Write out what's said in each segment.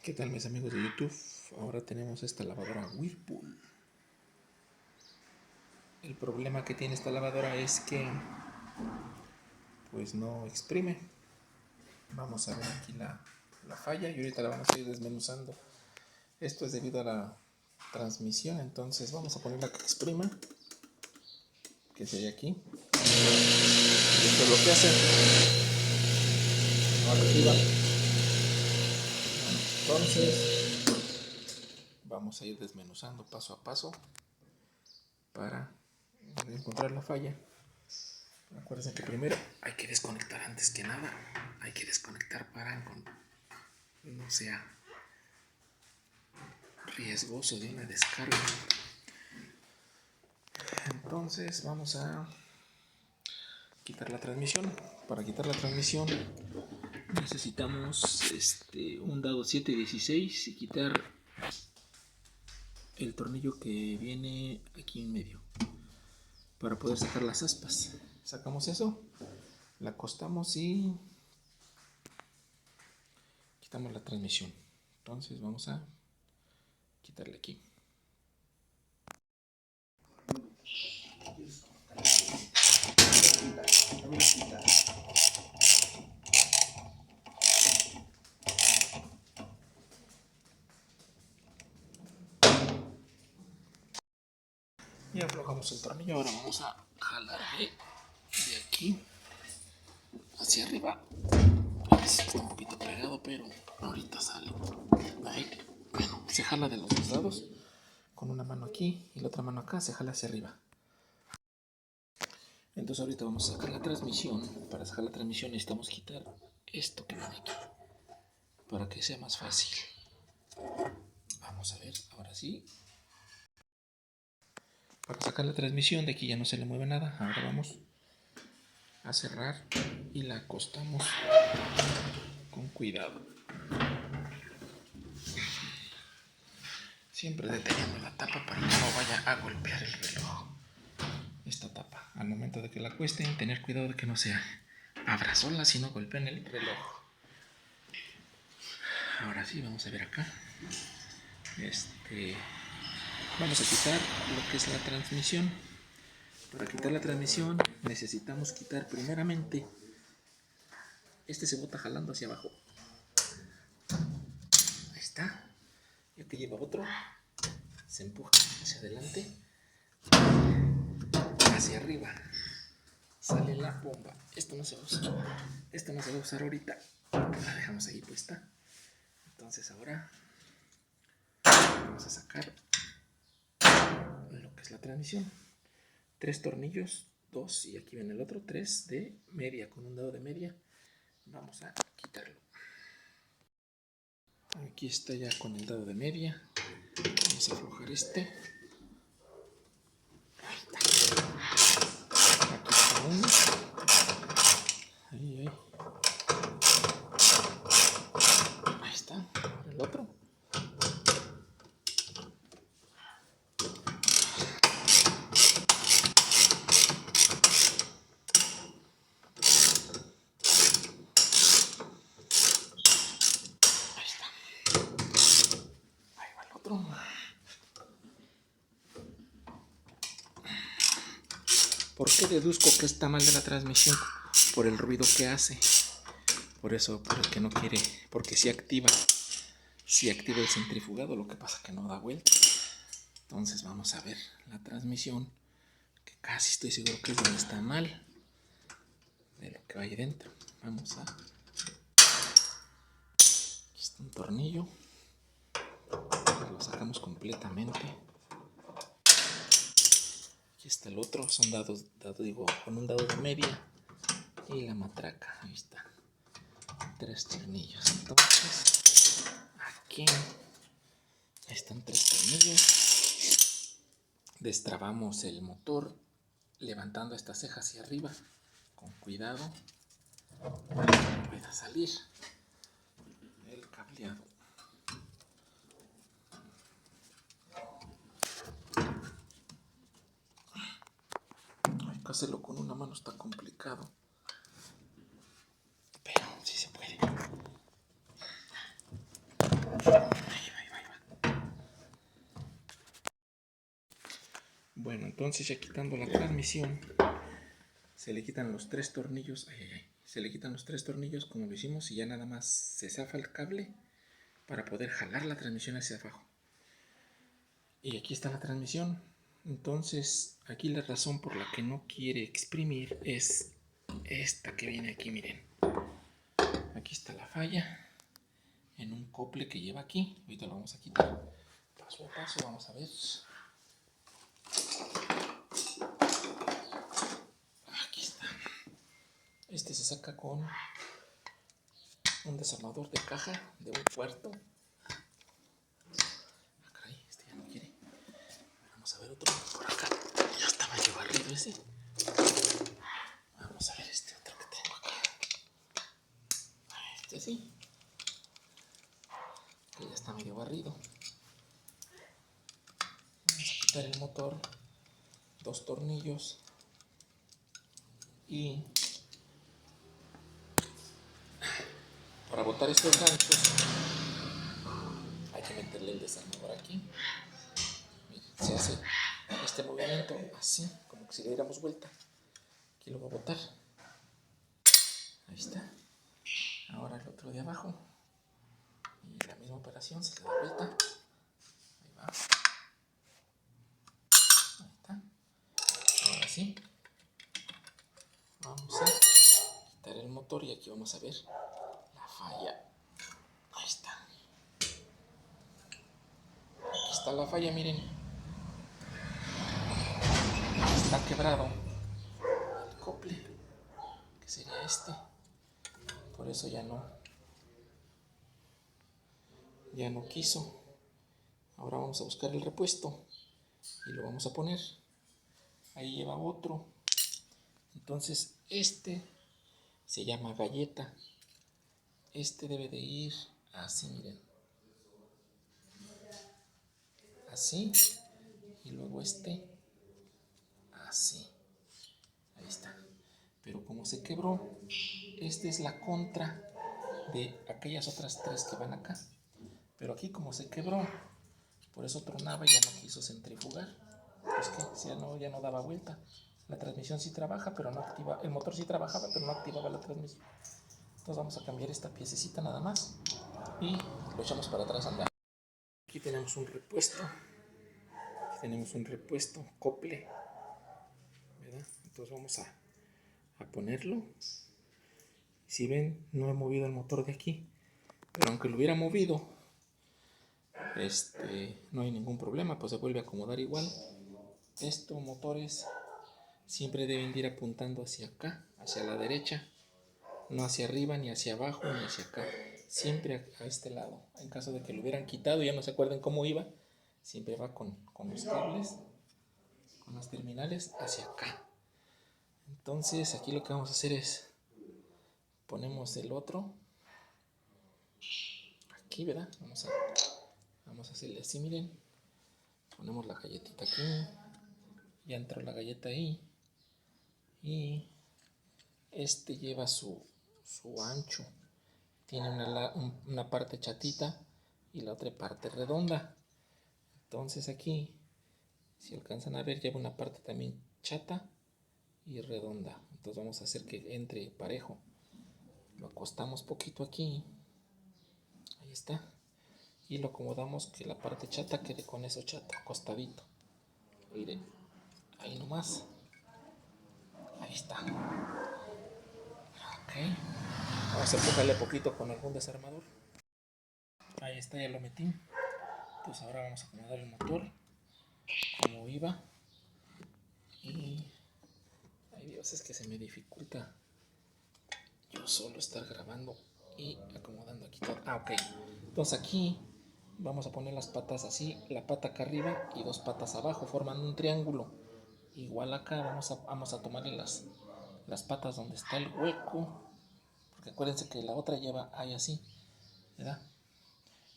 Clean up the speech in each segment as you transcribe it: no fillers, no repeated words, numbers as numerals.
¿Qué tal, mis amigos de YouTube? Ahora tenemos esta lavadora Whirlpool. El problema que tiene esta lavadora es que pues no exprime. Vamos a ver aquí la falla y ahorita la vamos a ir desmenuzando. Esto es debido a la transmisión, entonces vamos a ponerla que exprima, que sería aquí. Y esto es lo que hace. No activa. Entonces vamos a ir desmenuzando paso a paso para encontrar la falla. Acuérdense que primero hay que desconectar antes que nada. Hay que desconectar para que no sea riesgoso de una descarga. Entonces vamos a quitar la transmisión. Para quitar la transmisión necesitamos un dado 716 y quitar el tornillo que viene aquí en medio para poder sacar las aspas. Sacamos eso, la acostamos y quitamos la transmisión. Entonces vamos a quitarle aquí. Y aflojamos el tornillo. Ahora vamos a jalar de aquí hacia arriba. Está un poquito pegado, pero ahorita sale. Ahí. Bueno, se jala de los dos lados. Con una mano aquí y la otra mano acá se jala hacia arriba. Entonces ahorita vamos a sacar la transmisión. Para sacar la transmisión necesitamos quitar esto que viene aquí para que sea más fácil. Vamos a ver, ahora sí. Para sacar la transmisión de aquí ya no se le mueve nada. Ahora vamos a cerrar y la acostamos con cuidado. Siempre deteniendo la tapa para que no vaya a golpear el reloj. Esta tapa, al momento de que la acuesten, tener cuidado de que no se abra sola, si no golpean el reloj. Ahora sí, vamos a ver acá. Vamos a quitar lo que es la transmisión. Para quitar la transmisión necesitamos quitar primeramente se bota jalando hacia abajo. Ahí está. Y aquí lleva otro. Se empuja hacia adelante. Hacia arriba. Sale la bomba. Esto no se va a usar. Esto no se va a usar ahorita. La dejamos ahí puesta. Entonces ahora vamos a sacar lo que es la transmisión. 3 tornillos, 2 y aquí viene el otro, 3 de media con un dedo de media. Vamos a quitarlo. Aquí está ya con el dedo de media. Vamos a aflojar este. Ahí está. Aquí está uno. Ahí. Ahí está. El otro. ¿Por qué deduzco que está mal de la transmisión? Por el ruido que hace. Por eso, porque no quiere, porque si activa el centrifugado, lo que pasa que no da vuelta. Entonces vamos a ver la transmisión, que casi estoy seguro que es donde está mal, de lo que va ahí dentro. Vamos a... Aquí está un tornillo. Lo sacamos completamente. Aquí está el otro, son dados con un dado de media y la matraca. Ahí está, 3 tornillos. Entonces aquí están 3 tornillos. Destrabamos el motor levantando esta ceja hacia arriba con cuidado para que pueda salir el cableado. Hacerlo con una mano está complicado, pero sí se puede. Bueno, entonces ya quitando la transmisión, se le quitan los 3 tornillos. Se le quitan los 3 tornillos como lo hicimos y ya nada más se zafa el cable para poder jalar la transmisión hacia abajo. Y aquí está la transmisión. Entonces aquí la razón por la que no quiere exprimir es esta que viene aquí, miren. Aquí está la falla en un cople que lleva aquí. Ahorita lo vamos a quitar paso a paso, vamos a ver. Aquí está. Este se saca con un desarmador de caja de un cuarto. Ah, caray, este ya no quiere. Vamos a ver otro por acá. Ya está medio barrido ese. Vamos a ver este otro que tengo acá. Este sí. Que ya está medio barrido. Vamos a quitar el motor. 2 tornillos. Y para botar estos ganchos hay que meterle el desarmador aquí. Miren, se hace este movimiento así, como que si le diéramos vuelta. Aquí lo voy a botar. Ahí está. Ahora el otro de abajo. Y la misma operación, se le da vuelta. Ahí va. Ahí está. Ahora sí. Vamos a quitar el motor y aquí vamos a ver la falla. Ahí está. Aquí está la falla, miren. Está quebrado el cople, que sería este. Por eso ya no quiso. Ahora vamos a buscar el repuesto y lo vamos a poner. Ahí lleva otro. Entonces este se llama galleta. Este debe de ir así, miren. Así. Y luego este así. Ahí está. Pero como se quebró, esta es la contra de aquellas otras 3 que van acá. Pero aquí como se quebró, por eso tronaba y ya no quiso centrifugar. Pues que ya no daba vuelta. La transmisión sí trabaja, pero no activa. El motor sí trabajaba, pero no activaba la transmisión. Entonces vamos a cambiar esta piececita nada más y lo echamos para atrás a andar. Aquí tenemos un repuesto. Aquí tenemos un repuesto cople, ¿verdad? Entonces vamos a ponerlo. Si ven, no he movido el motor de aquí, pero aunque lo hubiera movido, no hay ningún problema, pues se vuelve a acomodar igual. Estos motores siempre deben ir apuntando hacia acá, hacia la derecha, no hacia arriba, ni hacia abajo, ni hacia acá, siempre a este lado. En caso de que lo hubieran quitado y ya no se acuerden cómo iba, siempre va con los cables, con las terminales hacia acá. Entonces aquí lo que vamos a hacer es ponemos el otro aquí, ¿verdad? Vamos a hacerle así, miren. Ponemos la galletita aquí, ya entró la galleta ahí y este lleva su ancho. Tiene una parte chatita y la otra parte redonda. Entonces aquí, si alcanzan a ver, lleva una parte también chata y redonda. Entonces vamos a hacer que entre parejo. Lo acostamos poquito aquí. Ahí está. Y lo acomodamos que la parte chata quede con eso chato, acostadito. Miren, ahí nomás. Ahí está. Ok. Vamos a empujarle poquito con algún desarmador. Ahí está, ya lo metí. Entonces ahora vamos a acomodar el motor como iba. Y ay Dios, es que se me dificulta yo solo estar grabando y acomodando aquí todo. Ok. Entonces aquí vamos a poner las patas así, la pata acá arriba y 2 patas abajo, formando un triángulo. Igual acá vamos a tomarle las patas donde está el hueco, porque acuérdense que la otra lleva ahí así, ¿verdad?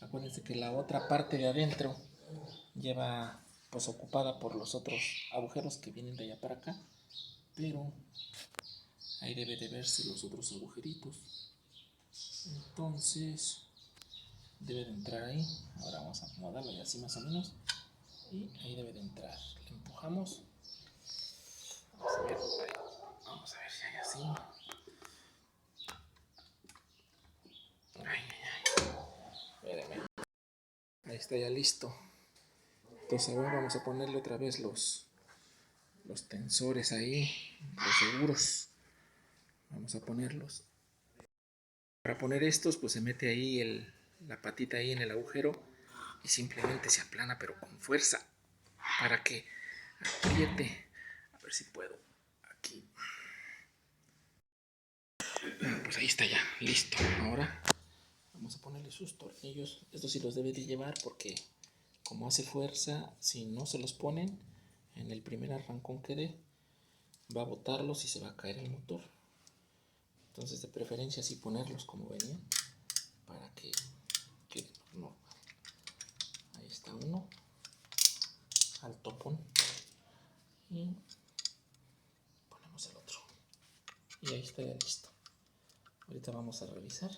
Acuérdense que la otra parte de adentro lleva pues ocupada por los otros agujeros que vienen de allá para acá, pero ahí debe de verse los otros agujeritos. Entonces debe de entrar ahí. Ahora vamos a acomodarlo y así más o menos, y ahí debe de entrar. Le empujamos. Vamos a ver si hay así. Espérenme. Ahí está ya listo. Entonces ahora vamos a ponerle otra vez los tensores ahí, los seguros. Vamos a ponerlos. Para poner estos, pues se mete ahí la patita ahí en el agujero y simplemente se aplana, pero con fuerza, para que apriete. A ver si puedo. Aquí. Bueno, pues ahí está ya, listo. Ahora vamos a ponerle sus tornillos. Estos sí los debe de llevar porque como hace fuerza, si no se los ponen en el primer arrancón que dé, va a botarlos y se va a caer el motor. Entonces de preferencia sí ponerlos como venían para que quede normal. Ahí está uno al topón y ponemos el otro y ahí está ya listo. Ahorita vamos a revisar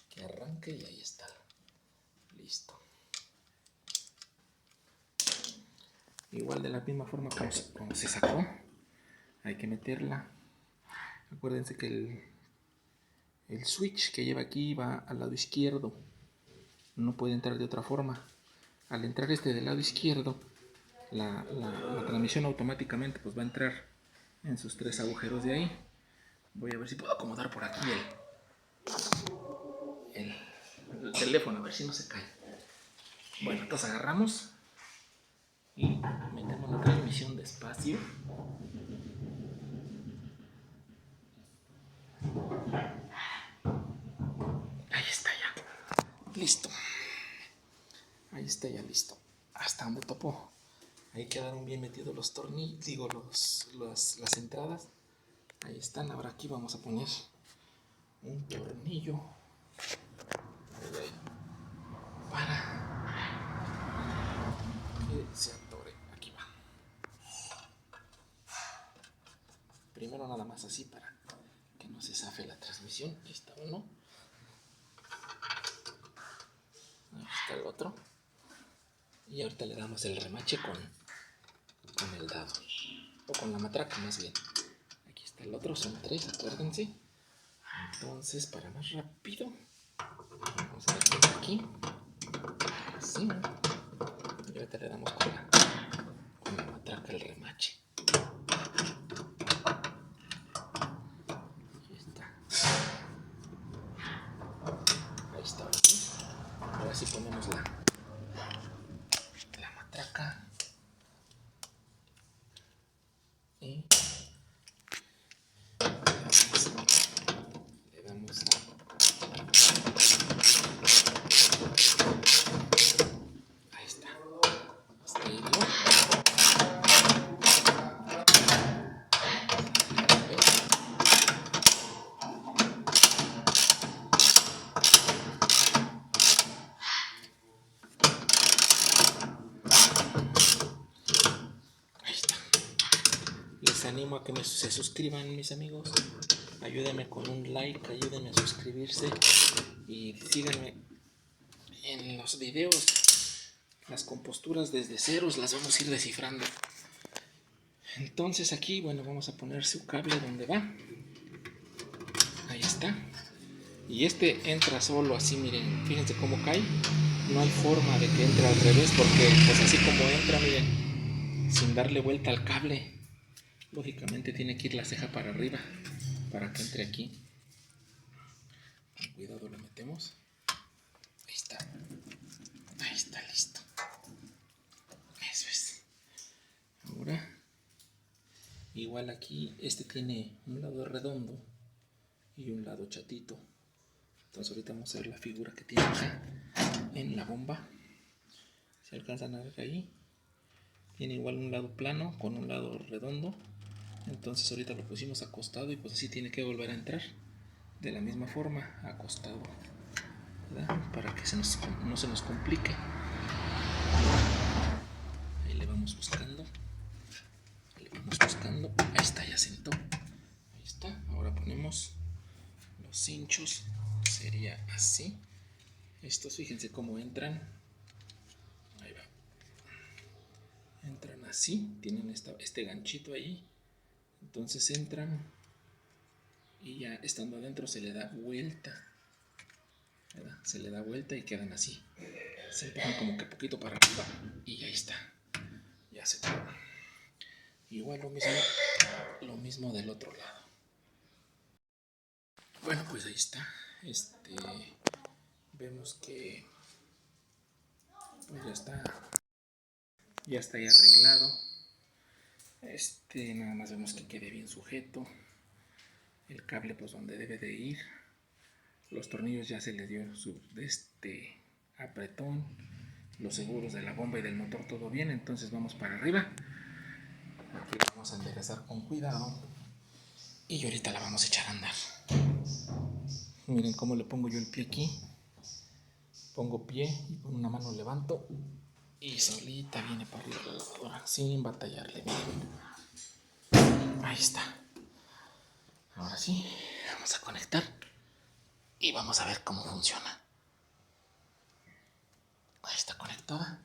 que arranque y ahí está listo. Igual de la misma forma como se sacó, hay que meterla. Acuérdense que el switch que lleva aquí va al lado izquierdo, no puede entrar de otra forma. Al entrar del lado izquierdo, la transmisión automáticamente pues va a entrar en sus 3 agujeros de ahí. Voy a ver si puedo acomodar por aquí el teléfono, a ver si no se cae. Bueno, entonces agarramos y metemos la transmisión despacio. Ahí está ya. Listo. Ahí está ya listo. Hasta donde topó. Ahí quedaron bien metidos los tornillos, digo, las entradas. Ahí están. Ahora aquí vamos a poner un tornillo para que se atore. Aquí va. Primero nada más así para que no se zafe la transmisión. Ahí está uno. Ahí está el otro. Y ahorita le damos el remache con el dado. O con la matraca más bien. Aquí está el otro. Son 3, acuérdense. Entonces, para más rápido, vamos a meter aquí. Así. Y ahorita le damos con la matraca el remache. Ahí está. Ahí está. Ahora sí ponemos la matraca. Y le damos ahí está. Hasta ahí dio. Les animo a que se suscriban, mis amigos. Ayúdenme con un like, ayúdenme a suscribirse y síganme en los videos. Las composturas desde ceros las vamos a ir descifrando. Entonces aquí, bueno, vamos a poner su cable donde va. Ahí está. Y este entra solo así, miren, fíjense cómo cae. No hay forma de que entre al revés porque pues así como entra, miren, sin darle vuelta al cable, lógicamente tiene que ir la ceja para arriba para que entre aquí. Con cuidado lo metemos. Ahí está. Ahí está listo. Eso es. Ahora, igual aquí, este tiene un lado redondo y un lado chatito. Entonces ahorita vamos a ver la figura que tiene acá en la bomba. Se alcanzan a ver ahí. Tiene igual un lado plano con un lado redondo. Entonces ahorita lo pusimos acostado y pues así tiene que volver a entrar de la misma forma, acostado, ¿verdad? Para que no se nos complique. Ahí le vamos buscando. Ahí está, ya sentó. Ahí está. Ahora ponemos los cinchos. Sería así. Estos, fíjense cómo entran. Ahí va. Entran así, tienen este ganchito ahí. Entonces entran y ya estando adentro se le da vuelta, ¿verdad? Se le da vuelta y quedan así. Se empujan como que poquito para arriba y ahí está. Ya se quedó. Igual lo mismo del otro lado. Bueno, pues ahí está. Vemos que pues ya está ahí arreglado. Nada más vemos que quede bien sujeto. El cable pues donde debe de ir. Los tornillos ya se les dio su apretón. Los seguros de la bomba y del motor todo bien. Entonces vamos para arriba. Aquí vamos a enderezar con cuidado. Y ahorita la vamos a echar a andar. Miren cómo le pongo yo el pie aquí. Pongo pie y con una mano levanto. Y solita viene para arriba la lavadora. Sin batallarle. Miren. Ahí está. Ahora sí, vamos a conectar. Y vamos a ver cómo funciona. Ahí está conectada.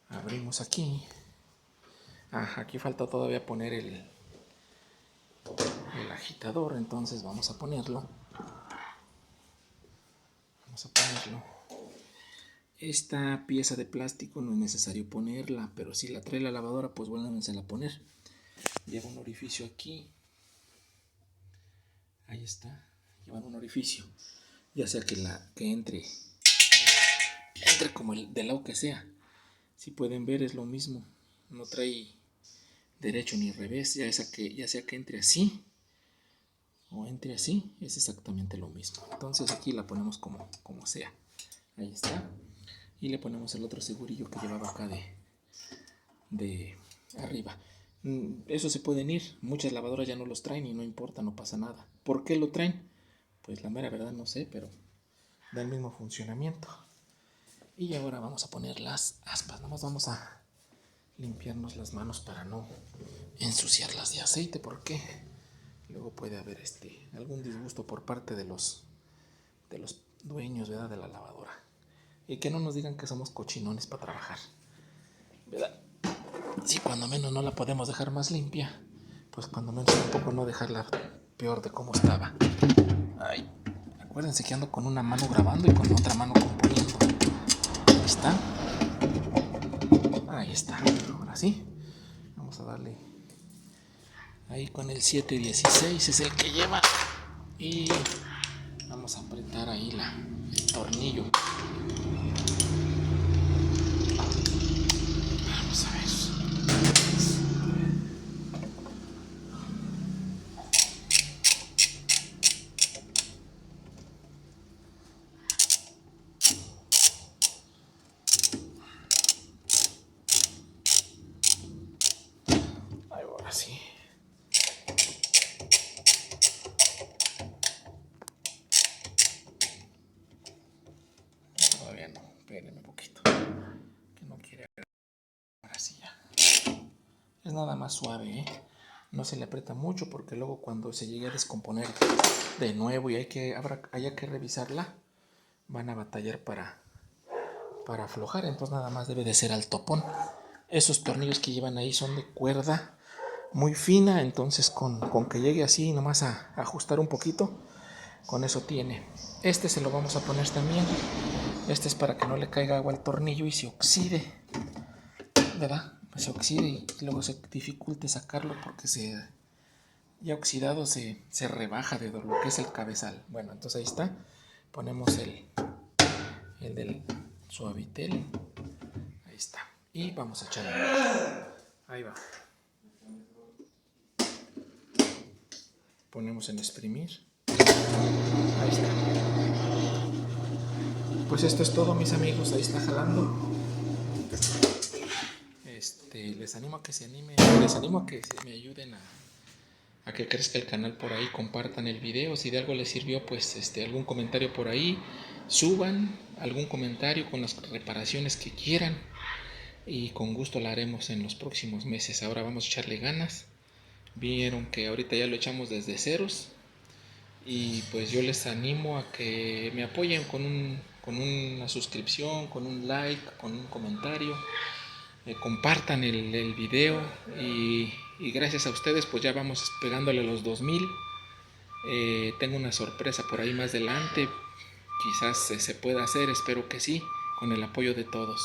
Abrimos aquí. Aquí falta todavía poner el agitador, entonces vamos a ponerlo. Esta pieza de plástico no es necesario ponerla, pero si la trae la lavadora, pues vuélvansela a poner. Lleva un orificio aquí. Ahí está. Lleva un orificio. Ya sea que entre como el del lado que sea. Si pueden ver, es lo mismo. No trae derecho ni revés. Ya sea que entre así o entre así, es exactamente lo mismo. Entonces aquí la ponemos como sea. Ahí está. Y le ponemos el otro segurillo que llevaba acá de arriba. Eso se pueden ir. Muchas lavadoras ya no los traen y no importa, no pasa nada. ¿Por qué lo traen? Pues la mera verdad no sé, pero da el mismo funcionamiento. Y ahora vamos a poner las aspas. Nada más vamos a limpiarnos las manos para no ensuciarlas de aceite, porque luego puede haber algún disgusto por parte de los dueños, ¿verdad?, de la lavadora. Y que no nos digan que somos cochinones para trabajar, ¿verdad? Si cuando menos no la podemos dejar más limpia, pues cuando menos tampoco no dejarla peor de cómo estaba. Ay, acuérdense que ando con una mano grabando y con otra mano componiendo. Ahí está. Ahí está. Ahora sí. Vamos a darle ahí con el 716, es el que lleva. Y vamos a apretar ahí el tornillo. Vamos a ver. Ahora sí. Todavía no. Espérenme un poquito. Que no quiere. Ahora sí ya. Es nada más suave, ¿eh? No se le aprieta mucho porque luego cuando se llegue a descomponer de nuevo y haya que revisarla, van a batallar para aflojar. Entonces nada más debe de ser al topón. Esos tornillos que llevan ahí son de cuerda muy fina, entonces con que llegue así nomás a ajustar un poquito, con eso tiene. Se lo vamos a poner también. Es para que no le caiga agua al tornillo y se oxide, ¿verdad? Se oxide y luego se dificulte sacarlo porque ya oxidado se rebaja de lo que es el cabezal. Bueno, entonces ahí está. Ponemos el del Suavitel. Ahí está. Y vamos a echarle. Ahí va. Ponemos en exprimir. Ahí está. Pues esto es todo, mis amigos. Ahí está jalando. Les animo a que se animen. Les animo a que me ayuden a que crezca el canal por ahí. Compartan el video. Si de algo les sirvió, pues algún comentario por ahí. Suban algún comentario con las reparaciones que quieran. Y con gusto la haremos en los próximos meses. Ahora vamos a echarle ganas. Vieron que ahorita ya lo echamos desde ceros. Y pues yo les animo a que me apoyen con una suscripción, con un like, con un comentario. Compartan el video y gracias a ustedes pues ya vamos pegándole los 2000. Tengo una sorpresa por ahí más adelante. Quizás se pueda hacer, espero que sí, con el apoyo de todos.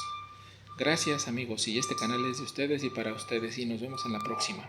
Gracias amigos, y este canal es de ustedes y para ustedes, y nos vemos en la próxima.